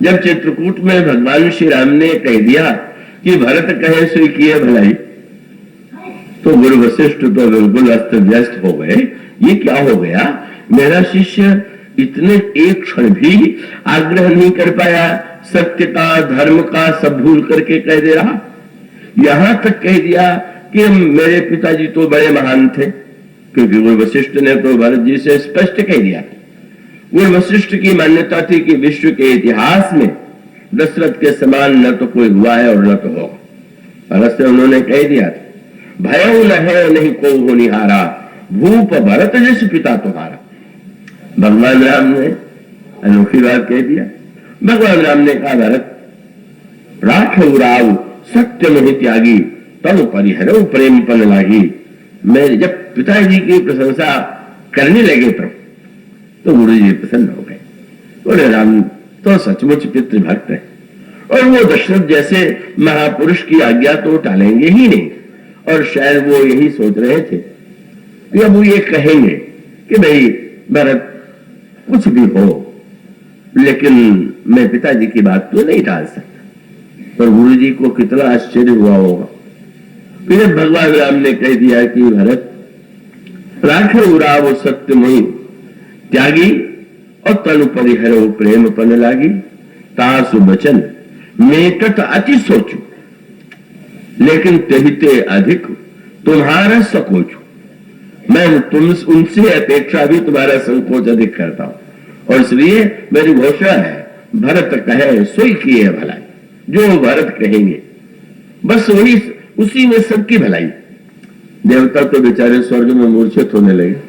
जब चित्रकूट में भगवान श्री राम ने कह दिया कि भरत कहे सो किए भलाई, तो गुरु वशिष्ठ तो बिल्कुल अस्त व्यस्त हो गए। ये क्या हो गया, मेरा शिष्य इतने एक क्षण भी आग्रह नहीं कर पाया, सत्य का धर्म का सब भूल करके कह दे रहा। यहां तक कह दिया कि मेरे पिताजी तो बड़े महान थे, क्योंकि गुरु वशिष्ठ ने तो भरत जी से स्पष्ट कह दिया। गुरु वशिष्ठ की मान्यता थी कि विश्व के इतिहास में दशरथ के समान न तो कोई हुआ है और न तो होगा। भरत से उन्होंने कह दिया था, भय न है नहीं को होनिहारा, भूप भरत जैसे पिता तुम्हारा। भगवान राम ने अनोखी बात कह दिया। भगवान राम ने कहा, भरत राखौ राव सत्य मोहि त्यागी, तब परिहरो प्रेम पन लागी। मैं जब पिताजी की प्रशंसा करने लगे तो गुरु जी प्रसन्न हो गए। बोले राम तो सचमुच पितृभक्त है, और वो दशरथ जैसे महापुरुष की आज्ञा तो टालेंगे ही नहीं। और शायद वो यही सोच रहे थे कि अब वो ये कहेंगे कि भाई भरत कुछ भी हो, लेकिन मैं पिताजी की बात तो नहीं टाल सकता। पर गुरु जी को कितना आश्चर्य हुआ होगा। फिर भगवान राम ने कह दिया कि भरत राखो राव सत्य मोहि त्यागी, और तनु परिहरो प्रेम पन लागी। तासु बचन मेटत अति सोचू, लेकिन तेहिते अधिक तुम्हारा सकोचू। मैं तुम उनसे अपेक्षा भी तुम्हारा संकोच अधिक करता हूं, और इसलिए मेरी घोषणा है, भरत कहे सोई किए भलाई। जो भरत कहेंगे बस वही, उसी में सबकी भलाई। देवता तो बेचारे स्वर्ग में मूर्छित होने लगे।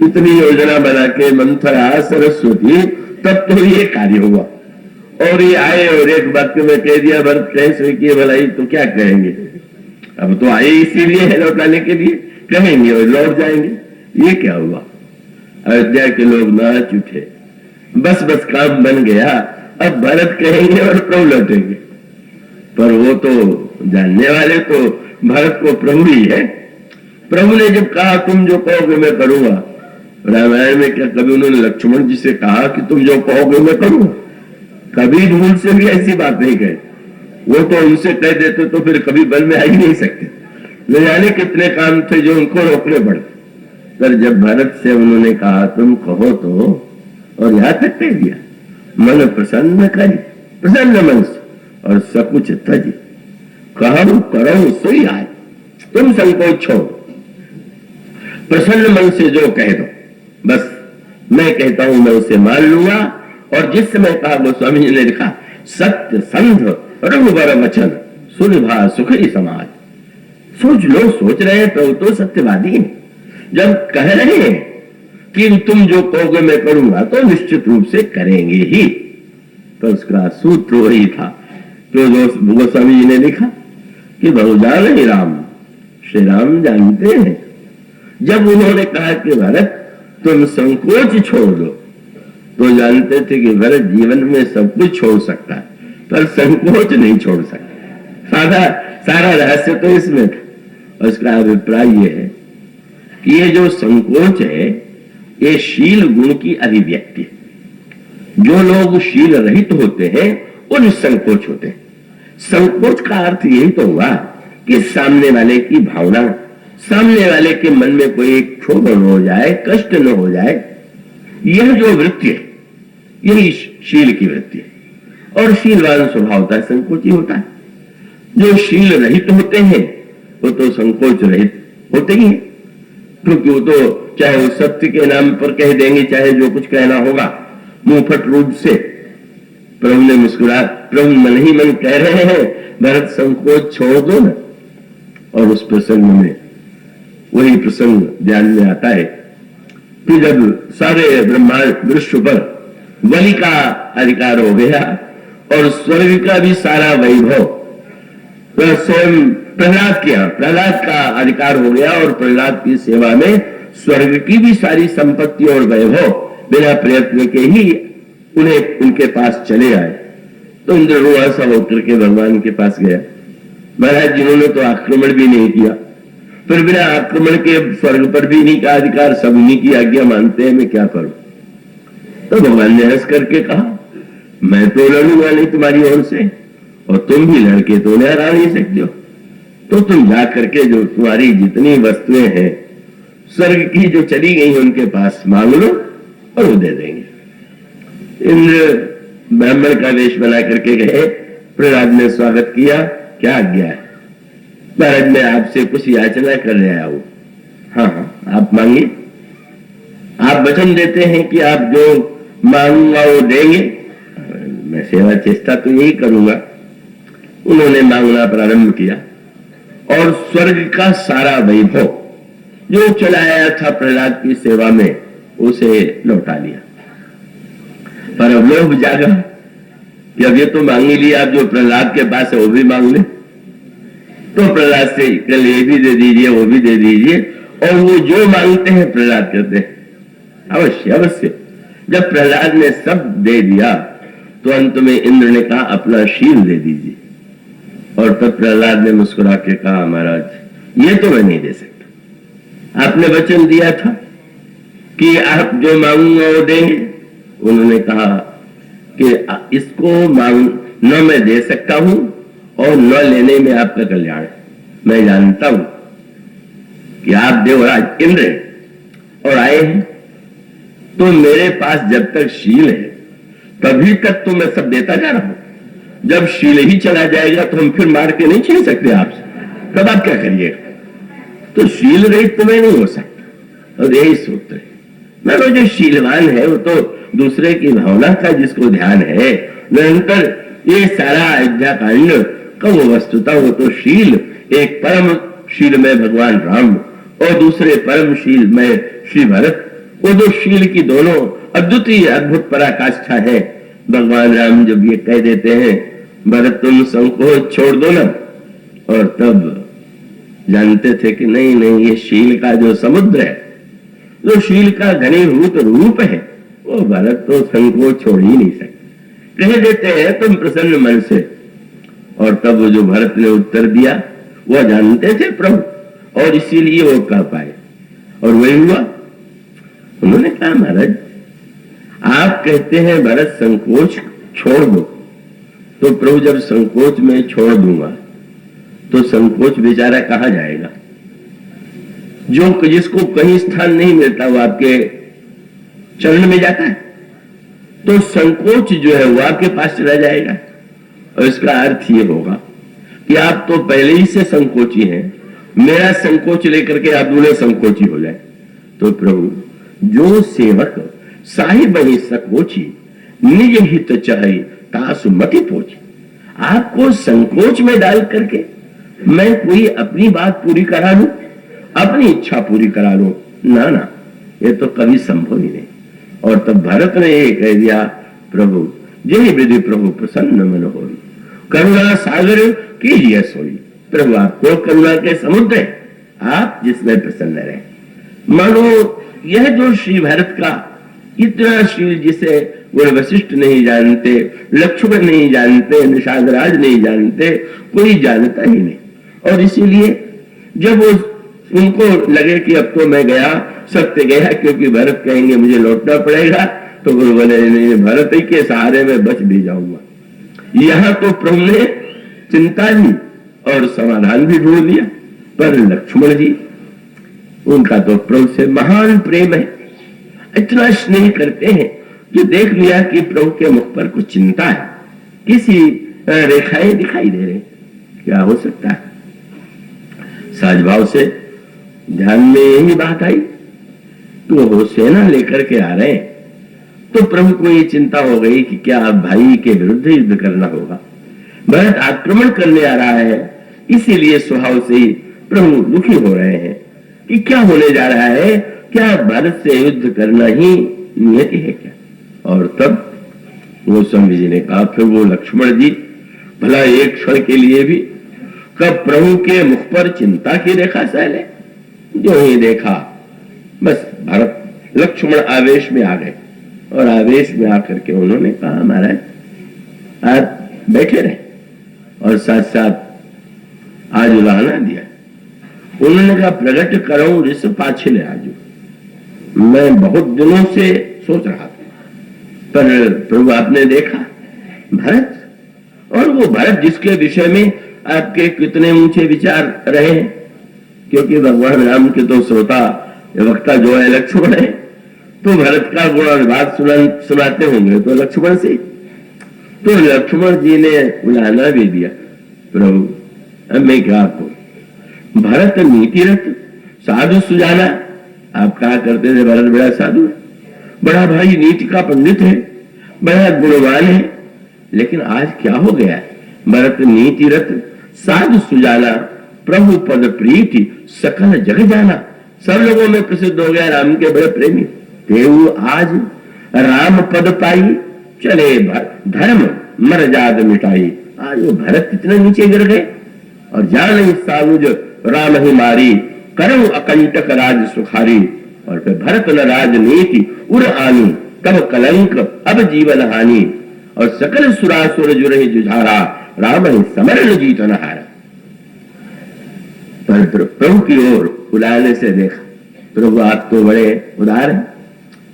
इतनी योजना बना के मंथरा सरस्वती, तब तो ये कार्य हुआ। और ये आए और एक वाक्य में कह दिया भरत कहे सोई किए भलाई, तो क्या कहेंगे। अब तो आए इसीलिए है लौटाने के लिए, कहेंगे और लौट जाएंगे। ये क्या हुआ, अयोध्या के लोग नाच उठे, बस बस काम बन गया। अब भरत कहेंगे और प्रभु लौटेंगे। पर वो तो जानने वाले तो भरत को प्रभु ही है। प्रभु ने जब कहा तुम जो कहोगे मैं करूंगा, रामायण में क्या कभी उन्होंने लक्ष्मण जी से कहा कि तुम जो कहोगे मैं करूंगा? कभी भूल से भी ऐसी बात नहीं कही। वो तो उनसे कह देते तो फिर कभी बल में आ ही नहीं सकते। न जाने कितने काम थे जो उनको रोकने पड़े। पर जब भरत से उन्होंने कहा तुम कहो तो, और यहां तक कह दिया मन प्रसन्न करी, प्रसन्न मन से और सकुच तजी, कहूं करो सोई आए। तुम संकोच छोड़ो, प्रसन्न मन से जो कह दो, बस मैं कहता हूं मैं उसे मान लूंगा। और जिस समय कहा गोस्वामी जी ने लिखा, सत्य संध रघुबर वचन सुनिभा सुखी समाज। सोच लो, सोच रहे हैं तो सत्यवादी है। जब कह रहे हैं कि तुम जो कहोगे मैं करूंगा, तो निश्चित रूप से करेंगे ही। तो उसका सूत्र वही था जो गोस्वामी जी ने लिखा कि बहुजान ही राम, श्री राम जानते हैं। जब उन्होंने कहा कि भरत तुम संकोच छोड़ दो, तो जानते थे कि भरत जीवन में सब कुछ छोड़ सकता है, पर संकोच नहीं छोड़ सकता। सारा रहस्य तो इसमें था। उसका अभिप्राय यह है कि ये जो संकोच है, ये शील गुण की अभिव्यक्ति है। जो लोग शील रहित होते हैं वो निसंकोच होते हैं। संकोच का अर्थ यही तो हुआ कि सामने वाले की भावना, सामने वाले के मन में कोई क्षोभ न हो जाए, कष्ट न हो जाए। यह जो वृत्ति है, यही शील की वृत्ति है। और शीलवान स्वभावतः संकोची होता है। जो शील रहित होते हैं वो तो संकोच रहित होते ही हैं, क्योंकि वो तो चाहे वो सत्य के नाम पर कह देंगे, चाहे जो कुछ कहना होगा मुंहफट रूप से। प्रभु ने मुस्कुरा, प्रभु मन ही मन कह रहे हैं भरत संकोच छोड़ दो ना। और उस प्रसंग में वही प्रसंग ध्यान में आता है कि जब सारे ब्रह्मांड विश्व पर बलि का अधिकार हो गया और स्वर्ग का भी सारा वैभव तो स्वयं प्रहलाद का अधिकार हो गया, और प्रहलाद की सेवा में स्वर्ग की भी सारी संपत्ति और वैभव बिना प्रयत्न के ही उन्हें उनके पास चले आए। तो इंद्र रुआसा होकर के भगवान के पास गया, महाराज जिन्होंने तो आक्रमण भी नहीं किया, फिर बिना आक्रमण के स्वर्ग पर भी इन्हीं का अधिकार, सब इन्हीं की आज्ञा मानते हैं, मैं क्या करूं। तो भगवान ने हंस करके कहा मैं तो लड़ूंगा नहीं तुम्हारी ओर से, और तुम भी लड़के तो उन्हें हरा नहीं सकते हो, तो तुम जा करके जो तुम्हारी जितनी वस्तुएं हैं स्वर्ग की जो चली गई उनके पास मांग लो और वो दे देंगे। इंद्र ब्राह्मण का वेश बना करके गए, प्रहलाद ने स्वागत किया, क्या आज्ञा है? महाराज मैं आपसे कुछ याचना कर रहा हूं। हाँ हाँ आप मांगिए। आप वचन देते हैं कि आप जो मांगूंगा वो देंगे। मैं सेवा चेष्टा तो यही करूंगा। उन्होंने मांगना प्रारंभ किया और स्वर्ग का सारा वैभव जो चलाया था प्रहलाद की सेवा में उसे लौटा लिया। पर अब लोभ जागा कि अब ये तो मांग ही लिया, अब जो प्रहलाद के पास है वो भी मांग ले। तो प्रहलाद से कल ये भी दे दीजिए वो भी दे दीजिए, और वो जो मांगते हैं प्रहलाद करते हैं। अवश्य अवश्य। जब प्रहलाद ने सब दे दिया तो अंत में इंद्र ने कहा अपना शील दे दीजिए, और तब प्रहलाद ने मुस्कुरा के कहा महाराज ये तो मैं नहीं दे सकता, आपने वचन दिया था कि आप जो मांगूंगा वो देंगे। उन्होंने कहा कि इसको मांग न मैं दे सकता हूं और न लेने में आपका कल्याण है। मैं जानता हूं कि आप देवराज इंद्र हैं और आए हैं, तो मेरे पास जब तक शील है तभी तक तो मैं सब देता जा रहा हूं। जब शील ही चला जाएगा तो हम फिर मार के नहीं छीन सकते आपसे, तब आप क्या करिएगा? तो शील रहित तो मैं नहीं हो सकता। और यही सूत्र है। मैं जो शीलवान है वो तो दूसरे की भावना का जिसको ध्यान है, निरंतर ये सारा अयोध्या कांड का वो वस्तुता वो तो शील, एक परम शील में भगवान राम और दूसरे परम शील में श्री भरत, वो दो शील की दोनों अद्वितीय अद्भुत पराकाष्ठा है। भगवान राम जब ये कह देते हैं भरत तुम संकोच छोड़ दो ना, और तब जानते थे कि नहीं नहीं ये शील का जो समुद्र है, जो शील का घनीभूत रूप है, वो भरत तो संकोच छोड़ ही नहीं सकते। कह देते हैं तुम प्रसन्न मन से, और तब वो जो भरत ने उत्तर दिया वो जानते थे प्रभु, और इसीलिए वो कह पाए, और वही हुआ। उन्होंने कहा महाराज आप कहते हैं भरत संकोच छोड़ दो, तो प्रभु जब संकोच में छोड़ दूंगा तो संकोच बेचारा कहां जाएगा? जो जिसको कहीं स्थान नहीं मिलता वो आपके चरण में जाता है, तो संकोच जो है वो आपके पास चला जाएगा। और इसका अर्थ ये होगा कि आप तो पहले ही से संकोची हैं, मेरा संकोच लेकर के आप दूल्हे संकोची हो जाए। तो प्रभु जो सेवक साहिब ही सकोची निज हित चाहे तासु मति पोची, आपको संकोच में डाल करके मैं कोई अपनी बात पूरी करा लूं, अपनी इच्छा पूरी करा लूं, ना ना ये तो कभी संभव ही नहीं। और तब भरत ने ये कह दिया प्रभु जय विधि प्रभु प्रसन्न मन होई, करुणा सागर कीजिए सोई। प्रभु आपको करुणा के समुद्र है, आप जिसमें प्रसन्न रहे। मानो यह जो श्री भरत का इतना शील जिसे वो वशिष्ठ नहीं जानते, लक्ष्मण नहीं जानते, निषादराज नहीं जानते, कोई जानता ही नहीं। और इसीलिए जब वो उनको लगे कि अब तो मैं गया, सत्य गया, क्योंकि भरत कहेंगे मुझे लौटना पड़ेगा, तो गुरु बोले नहीं भरत ही के सहारे में बच भी जाऊंगा। यहां तो प्रभु ने चिंता ली और समाधान भी ढूंढ लिया। पर लक्ष्मण जी उनका तो प्रभु से महान प्रेम है, इतना स्नेह करते हैं कि देख लिया कि प्रभु के मुख पर कुछ चिंता है, किसी रेखाएं दिखाई दे रही, क्या हो सकता है? सहज भाव से ध्यान में यही बात आई, तो वो सेना लेकर के आ रहे हैं, तो प्रभु को ये चिंता हो गई कि क्या भाई के विरुद्ध युद्ध करना होगा। भरत आक्रमण करने आ रहा है, इसीलिए स्वभाव से ही प्रभु दुखी हो रहे हैं कि क्या होने जा रहा है, क्या भारत से युद्ध करना ही नियति है क्या? और तब गोस्वामी जी ने कहा फिर वो लक्ष्मण जी भला एक क्षण के लिए भी कब प्रभु के मुख पर चिंता की रेखा सहले। जो ही देखा बस भरत लक्ष्मण आवेश में आ गए, और आवेश में आकर के उन्होंने कहा महाराज आप बैठे रहे, और साथ साथ आज उलाहना दिया। उन्होंने कहा प्रकट करो रिस पाछले आजू, मैं बहुत दिनों से सोच रहा था, पर प्रभु आपने देखा भरत। और वो भरत जिसके विषय में आपके कितने ऊंचे विचार रहे हैं, क्योंकि भगवान राम के तो श्रोता वक्ता जो है लक्ष्मण है, तो भरत का गुण और बात सुनाते होंगे तो लक्ष्मण से। तो लक्ष्मण जी ने बुलाना भी दिया, प्रभु अब मैं क्या कहूं, भरत नीतिरत साधु सुजाना। आप कहा करते थे भरत बड़ा साधु है, बड़ा भाई नीति का पंडित है, बड़ा गुणवान है, लेकिन आज क्या हो गया है, भरत नीतिरत साधु सुजाना प्रभु पद प्रीति सकल जग जाना। सब लोगों में प्रसिद्ध हो गया राम के बड़े प्रेमी। देव आज राम पद पाई चले धर्म मर जाद मिटाई। आज वो भरत इतने नीचे गिर गए और जान सानुज राम ही मारी करऊ अकंटक राज सुखारी। और फिर भरत न राजनीति उर आनी तब कलंक अब जीवन हानि। और सकल सुरासुर जुरहि जुझारा राम ही समरण जीत न हारा। पर प्रभु की ओर बुलाने से देखा, प्रभु आप तो बड़े उदार हैं,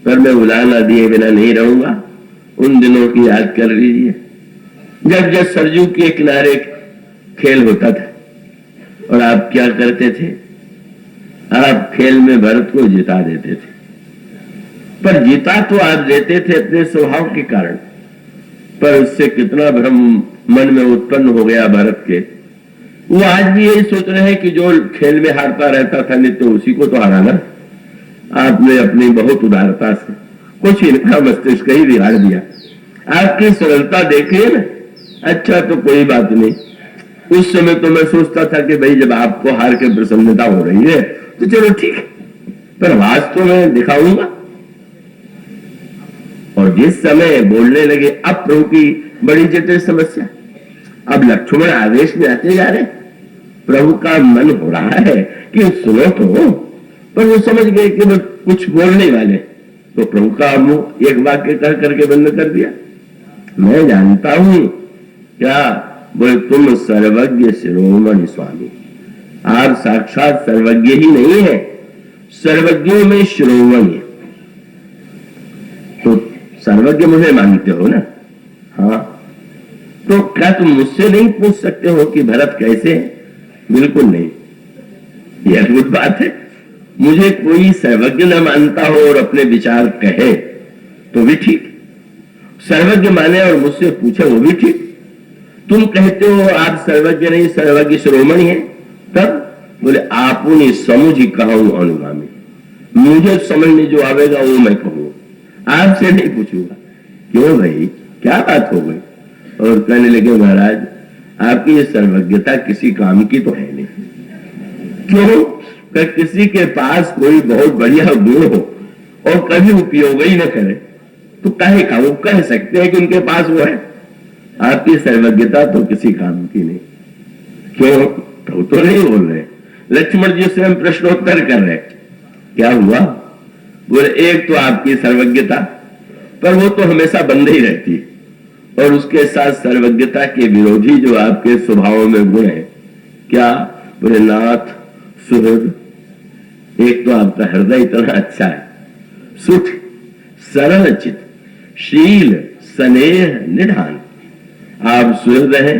पर मैं बुलाना दिए बिना नहीं रहूंगा। उन दिनों की याद कर लीजिए जब जब सरजू के किनारे खेल होता था और आप क्या करते थे, आप खेल में भरत को जिता देते थे। पर जीता तो आप देते थे अपने स्वभाव के कारण, पर उससे कितना भ्रम मन में उत्पन्न हो गया भरत के। वो आज भी यही सोच रहे हैं कि जो खेल में हारता रहता था नहीं तो उसी को तो हराना। आपने अपनी बहुत उदारता से कुछ इनका मस्तिष्क ही बिगाड़ दिया। आपकी सरलता देखिए ना, अच्छा तो कोई बात नहीं। उस समय तो मैं सोचता था कि भाई जब आपको हार के प्रसन्नता हो रही है तो चलो ठीक है, पर वास्तव में दिखाऊंगा। और जिस समय बोलने लगे अब प्रभु की बड़ी जटिल समस्या, अब लक्ष्मण आदेश में आते जा रहे, प्रभु का मन हो रहा है कि सुनो तो, पर वो समझ गए कि वो कुछ बोलने वाले, तो प्रभु का मुंह एक वाक्य कह करके बंद कर दिया। मैं जानता हूं क्या, बोले तुम सर्वज्ञ शिरोमणि स्वामी। आप साक्षात सर्वज्ञ ही नहीं है, सर्वज्ञों में शिरोमणि। तो सर्वज्ञ मुझे मानते हो ना? हाँ, तो क्या तुम मुझसे नहीं पूछ सकते हो कि भरत कैसे है? बिल्कुल नहीं, यह अद्भुत बात है। मुझे कोई सर्वज्ञ न मानता हो और अपने विचार कहे तो भी ठीक, सर्वज्ञ माने और मुझसे पूछे वो भी ठीक। तुम कहते हो आप सर्वज्ञ नहीं सर्वज्ञ शिरोमणि है, तब बोले आपुनी समुझ कहूं अनुगामी। मुझे समझ में जो आवेगा वो मैं कहूंगा, आपसे नहीं पूछूंगा। क्यों भाई, क्या बात हो गई? और कहने लगे महाराज आपकी ये सर्वज्ञता किसी काम की तो है नहीं। क्यों? किसी के पास कोई बहुत बढ़िया गुण हो और कभी उपयोग ही न करे तो काहे का वो कह सकते हैं कि उनके पास वो है। आपकी सर्वज्ञता तो किसी काम की नहीं। क्यों? तो नहीं बोल रहे। लक्ष्मण जी से हम प्रश्नोत्तर कर रहे, क्या हुआ? बोले एक तो आपकी सर्वज्ञता, पर वो तो हमेशा बंद ही रहती है, और उसके साथ सर्वज्ञता के विरोधी जो आपके स्वभाव में गुण है, क्या? बोले नाथ सुहृद, एक तो आपका हृदय इतना अच्छा है, सुख सरल चित शील स्नेह निधान। आप सुहृद हैं,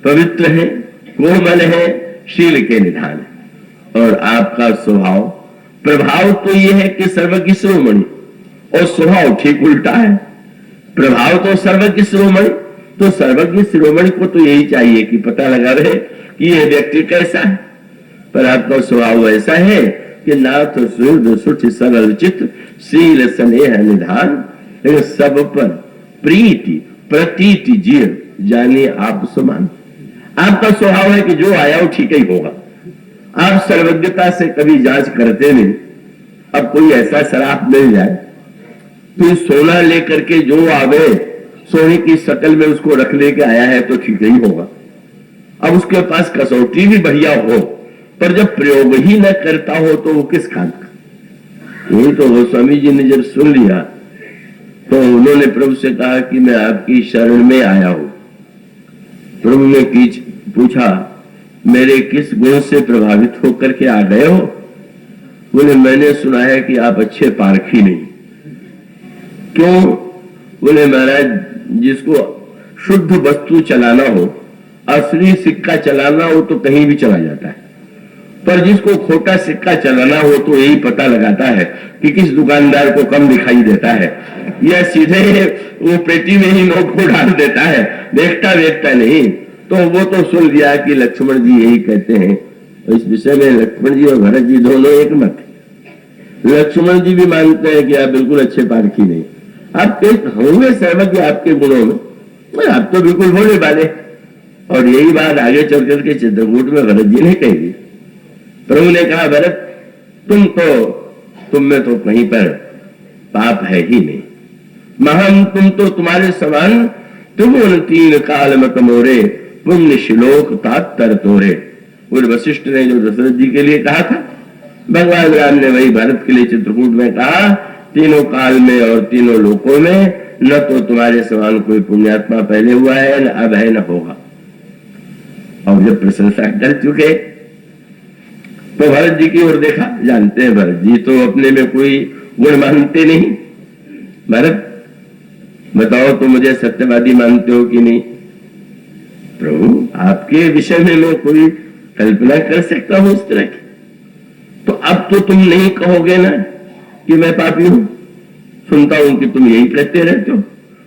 पवित्र हैं, कोमल है, शील के निधान है। और आपका स्वभाव प्रभाव तो यह है कि सर्वज्ञ शिरोमणि, और स्वभाव ठीक उल्टा है। प्रभाव तो सर्वज्ञ शिरोमणि, तो सर्वज्ञ शिरोमणि को तो यही चाहिए कि पता लगा रहे कि यह व्यक्ति कैसा है, पर आपका स्वभाव ऐसा है कि नाथ सुहृद सुठ सरल चित्त शील स्नेह निधान। लेकिन सब पर प्रीति प्रतीति जीव जाने आप समान। आपका स्वभाव है कि जो आया वो ठीक ही होगा। आप सर्वज्ञता से कभी जांच करते नहीं। अब कोई ऐसा शराब मिल जाए तो सोना लेकर के जो आवे सोने की शक्ल में उसको रख लेके आया है तो ठीक ही होगा। अब उसके पास कसौटी भी बढ़िया हो, पर जब प्रयोग ही न करता हो तो वो किस काम का? यही तो गोस्वामी जी ने जब सुन लिया तो उन्होंने प्रभु से कहा कि मैं आपकी शरण में आया हूं। प्रभु ने पूछा मेरे किस गुण से प्रभावित होकर के आ गए हो? बोले मैंने सुना है कि आप अच्छे पारखी नहीं। क्यों? बोले महाराज जिसको शुद्ध वस्तु चलाना हो, असली सिक्का चलाना हो तो कहीं भी चला जाता है, पर जिसको खोटा सिक्का चलाना हो तो यही पता लगाता है कि किस दुकानदार को कम दिखाई देता है, या सीधे वो पेटी में ही नोट को डाल देता है, देखता देखता नहीं। तो वो तो सुन लिया कि लक्ष्मण जी यही कहते हैं। इस विषय में लक्ष्मण जी और भरत जी दोनों एक मत। लक्ष्मण जी भी मानते हैं कि आप बिल्कुल अच्छे पारखी नहीं, आप होंगे सहमत आपके गुणों में, पर आप तो बिल्कुल भोले वाले। और यही बात आगे चल करके चित्रकूट में भरत जी ने कह दी। प्रभु ने कहा, भरत तुम में तो कहीं पर पाप है ही नहीं, महान तुम तो तुम्हारे समान, तुम उन 3 काल मत मोरे, पुण्य श्लोक तात्तर तोरे। और वशिष्ठ ने जो दशरथ जी के लिए कहा था, भगवान राम ने वही भरत के लिए चित्रकूट में कहा, तीनों काल में और तीनों लोकों में न तो तुम्हारे समान कोई पुण्यात्मा पहले हुआ है, न अब है, न होगा। और जब प्रशंसा कर चुके तो भरत जी की ओर देखा। जानते हैं भरत जी तो अपने में कोई गुण मानते नहीं। भरत बताओ तो मुझे सत्यवादी मानते हो कि नहीं? प्रभु आपके विषय में मैं कोई कल्पना कर सकता हूं इस तरह की? तो अब तो तुम नहीं कहोगे ना कि मैं पापी हूं। सुनता हूं कि तुम यही कहते रहते हो,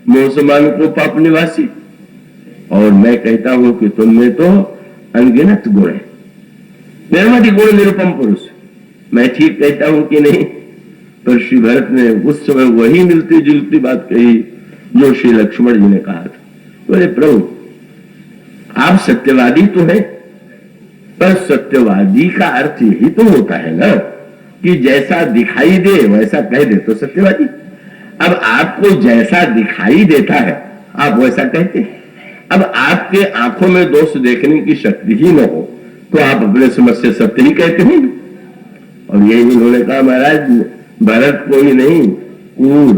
मोह समान को पाप निवासी। और मैं कहता हूं कि तुम में तो अनगिनत गुण है, निर्मति गुण निरुपम पुरुष। मैं ठीक कहता हूं कि नहीं? पर श्री भरत ने उस समय वही मिलती जुलती बात कही जो श्री लक्ष्मण जी ने कहा था। बोले प्रभु आप सत्यवादी तो है, पर सत्यवादी का अर्थ यही तो होता है ना कि जैसा दिखाई दे वैसा कह दे तो सत्यवादी। अब आपको जैसा दिखाई देता है आप वैसा कहते हैं। अब आपके आंखों में दोष देखने की शक्ति ही न हो तो आप अपने समझ से सत्य ही कहते हैं। और यही उन्होंने कहा, महाराज भरत कोई नहीं, कूर,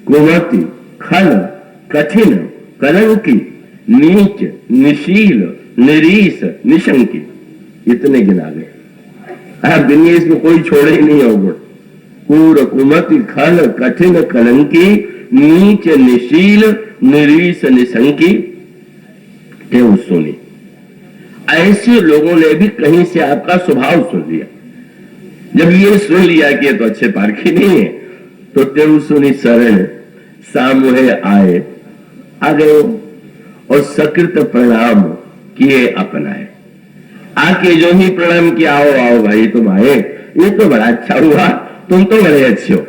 कुमति, खल, कठिन, कलंकी, नीच, निशील, निरीस, निशंकी, इतने गिना गए। आप गिनिए, इसमें कोई छोड़े ही नहीं अवगुण। कूर, कुमति, खल, कठिन, कलंकी, नीच, निशील, निरीस, निशंकी, केवल सुनी। ऐसे लोगों ने भी कहीं से आपका स्वभाव सुन लिया। जब ये सुन लिया कि ये तो अच्छे पारखी नहीं है, तो तेरु सुनी शरण सामुहे आए, आ गए और सकृत प्रणाम किए अपनाए। आके जो ही प्रणाम किया, आओ आओ भाई तुम आए, ये तो बड़ा अच्छा हुआ, तुम तो बड़े अच्छे हो।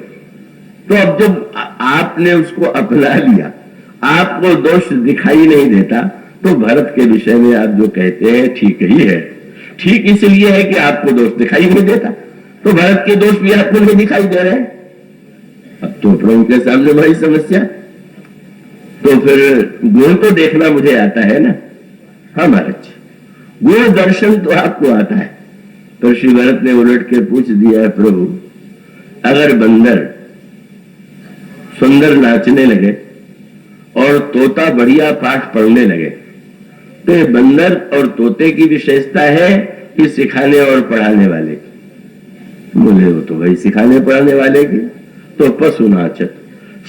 तो अब जब आपने उसको अपना लिया, आपको दोष दिखाई नहीं देता, तो भरत के विषय में आप जो कहते हैं ठीक ही है। ठीक इसलिए है कि आपको दोष दिखाई नहीं देता, तो भरत के दोष भी आपको नहीं दिखाई दे रहे। अब तो प्रभु के सामने बड़ी समस्या। तो फिर गुण तो देखना मुझे आता है ना। हाँ महाराज, गुण दर्शन तो आपको आता है। तो श्री भरत ने उलट के पूछ दिया है, प्रभु अगर बंदर सुंदर नाचने लगे और तोता बढ़िया पाठ पढ़ने लगे, तो ये बंदर और तोते की विशेषता है कि सिखाने और पढ़ाने वाले की? बोले वो तो भाई सिखाने पढ़ाने वाले की। तो पशु नाचत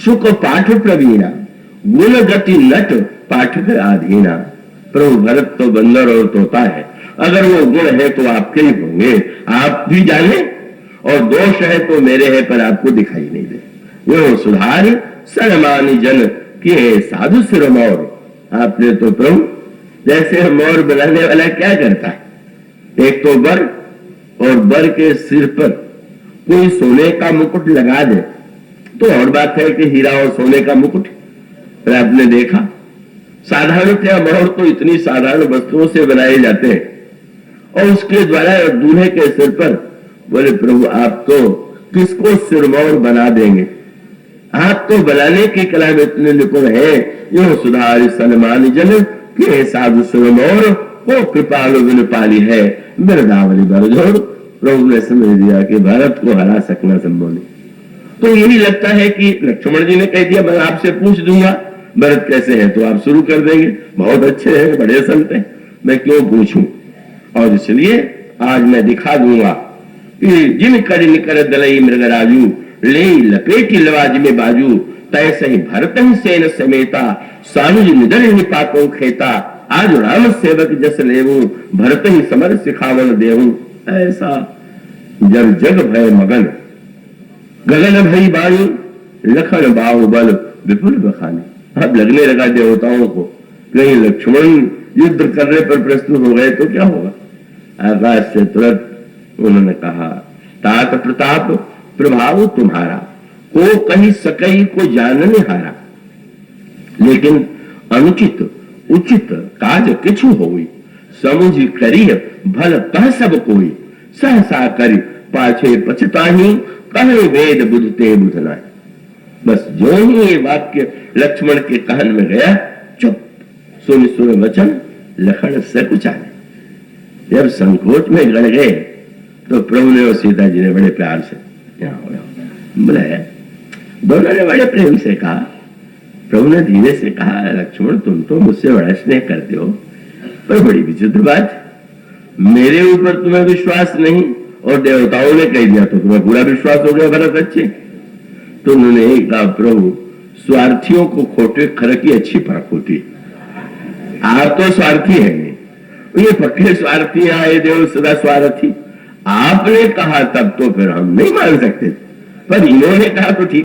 सुख पाठ प्रवीणा, गुण गति नट पाठक आधीना। प्रभु भरत तो बंदर और तोता है, अगर वो गुण है तो आपके ही होंगे, आप भी जाने, और दोष है तो मेरे है पर आपको दिखाई नहीं दे। यो सुधार सनमानी जन के साधु सिर मोर। आपने तो प्रभु जैसे मोर बनाने वाला क्या करता है, एक तो बर, और बर के सिर पर कोई सोने का मुकुट लगा दे तो और बात है कि हीरा और सोने का मुकुट। पर आपने देखा साधारणतया मोर तो इतनी साधारण वस्तुओं से बनाए जाते हैं, और उसके द्वारा दूल्हे के सिर पर, बोले प्रभु आप तो किसको सिरमौर बना देंगे, आप तो बनाने की कला में इतने निपुण है। यो सुधार सन्मान जन के साधु सिरमौर को कृपालु बिन पाली है, बिरदावली बरजोर। प्रभु ने समझ दिया कि भारत को हरा सकना संभव नहीं। तो यही लगता है कि लक्ष्मण जी ने कह दिया मैं आपसे पूछ दूंगा भरत कैसे है, तो आप शुरू कर देंगे, बहुत अच्छे हैं, बड़े संत हैं, मैं क्यों पूछूं। और इसलिए आज मैं दिखा दूंगा कि जिन कर निकर दलई मृगराजू, ले लपेटी लवाज में बाजू, तैसे ही भरत ही सेन समेता सानुज निधर निपातों खेता आज राम सेवक जस लेवू भरत ही समर सिखावन देवू। ऐसा जब जग भय मगन गगन भई बाणी लखन बाहुबल विपुल बखानी। अब लगने लगा देवताओं को, कहीं लक्ष्मण युद्ध करने पर प्रस्तुत हो गए तो क्या होगा। आकाश से तुरंत उन्होंने कहा, तात प्रताप प्रभाव तुम्हारा को कहीं सकई को जानने हारा, लेकिन अनुचित उचित काज किछु होई समुझ करिय भल कह सब कोई सहसा करि पाछे पछताही कहे वेद बुझते बुझना। बस जो ही ये वाक्य लक्ष्मण के कान में गया, चुप सुन सुन वचन लखन से कुछ आने। जब संकोच में गड़ गए तो प्रभु ने और सीता जी ने बड़े प्यार से बुलाया। दोनों ने बड़े प्रेम से कहा। प्रभु ने धीरे से कहा, लक्ष्मण तुम तो मुझसे बड़ा स्नेह करते हो, पर बड़ी विचित्र बात, मेरे ऊपर तुम्हें विश्वास नहीं और देवताओं ने कह दिया तो तुम्हें पूरा विश्वास हो गया भरत अच्छे। तो उन्होंने कहा, प्रभु स्वार्थियों को खोटे खरे की अच्छी परख होती, आप तो स्वार्थी है नहीं, ये पक्के स्वार्थी आए देव सदा स्वार्थी। आपने कहा तब तो फिर हम नहीं मान सकते, पर इन्होंने कहा तो ठीक।